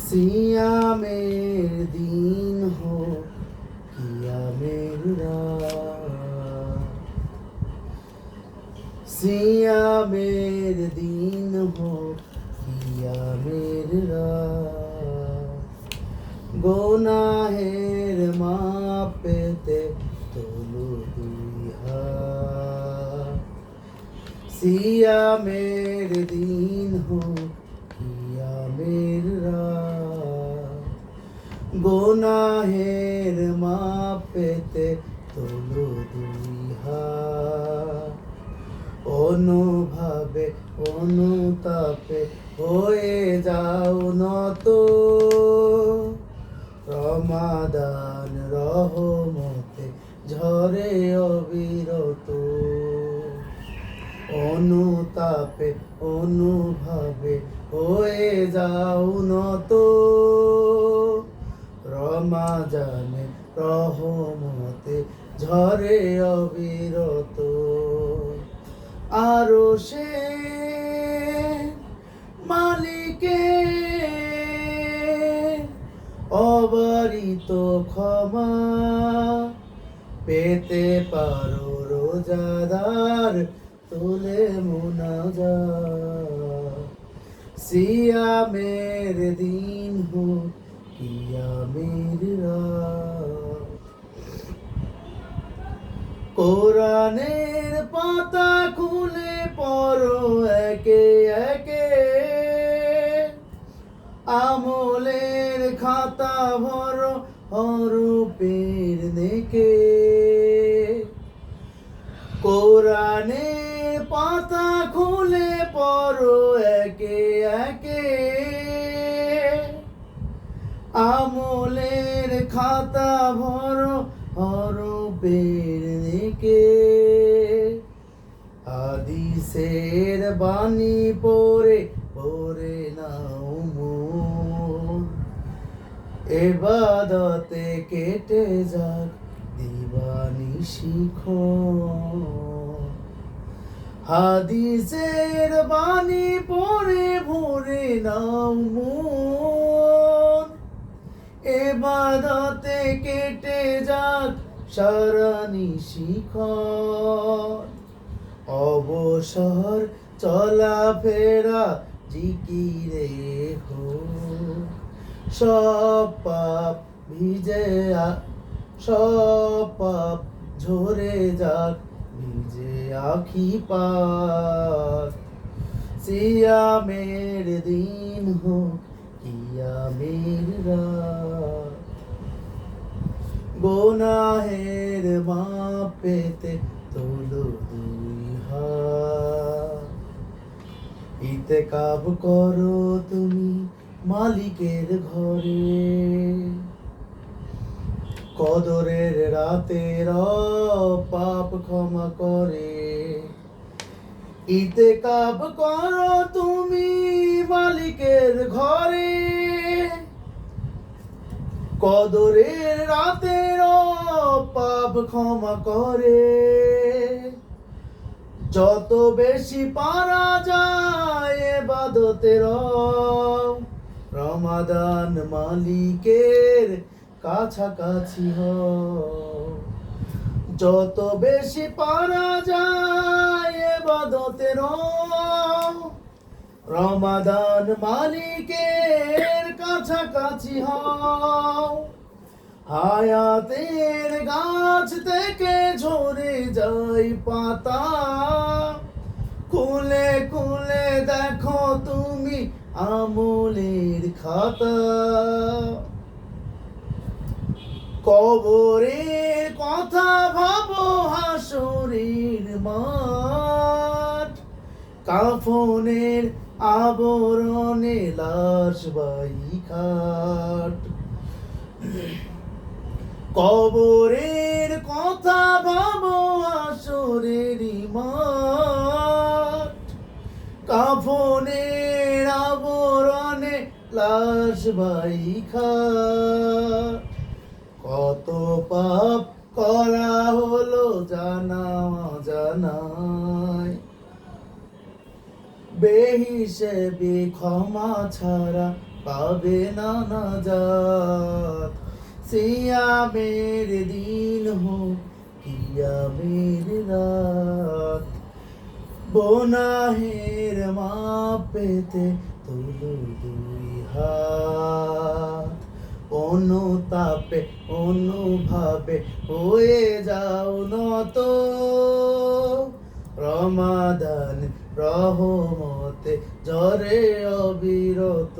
सियामेर दिन हो कियामेर रात, सियामेर दिन हो कियामेर रात, गुनाहेर माप पेते তোলো দুই হাত, সিয়ামের দিন হোক কিয়ামের রাত, গুনাহের মাপ পেতে তোলো দুই হাত, অনুভাবে অনুতাপে হয়ে যাও নত, রমাদান রহমতে ঝরে অবিরত, অনুতাপে অনুভাবে হয়ে যাও নত, রমাদানে রহমতে ঝরে অবিরত, আরো সে মালিকে অবারিত ক্ষমা পেতে পারো রোজাদার তুলে মুনাজাত, সিয়ামের দিন হোক কিয়ামের রাত, কোরআনের পাতা খুলে পড়ো একে একে, আমলের খাতা ভরো হরফের নেকে, কোরআনের পাতা খুলে পড়ো একে একে, আমলের খাতা ভরো হরফের নেকে, হাদিসের বাণী পড়ে পড়ে নাও মন, ইবাদতে কেটে যাক দিবানিশিক্ষণ, হাদিসের বাণী পড়ে ভরে নাও মন, ইবাদতে কেটে যাক সারা নিশিক্ষণ, অবসর চলাফেরা জিকিরে হোক, সব পাপ ভিজে সব পাপ ঝরে যাক ভিজে আখি পাত, সিয়ামের দিন হোক কিয়ামের রাত, গুনাহের মাপ পেতে তোলো দুই হাত, ইতেকাব করো তুমি মালিকের ঘরে, কদরের রাতের পাপ ক্ষমা করে, ইতেকাব করো তুমি মালিকের ঘরে, কদরের রাতের পাপ ক্ষমা করে, যত বেশি পারা যায় ইবাদতের, রমাদান মালিকের কাছাকাছি হও, যত বেশি পারা যায় ইবাদতের, রমাদান মালিকের কাছাকাছি হও, হায়াতের গাছ থেকে ঝরে যায় পাতা, খুলে খুলে দেখো তুমি আমলের খাতা, কবরের কথা ভাবো হাসরের মাঠ, কাফনের আবরণে লাশ বাহি খাট, কবরের কথা ভাবো হাসরের মাঠ, কাফনের আবরণে লাশ বাহি খাট, কত পাপ করা হলো জানা অজানায়, বেহিসেবি ক্ষমা ছাড়া পাবে না নাজাত। সিয়ামের দিন হোক কিয়ামের রাত, গুনাহের মাপ পেতে তোলো দুই হাত। অনুতাপে অনুভাবে হয়ে যাও নত, রমাদান রহমতে ঝরে অবিরত।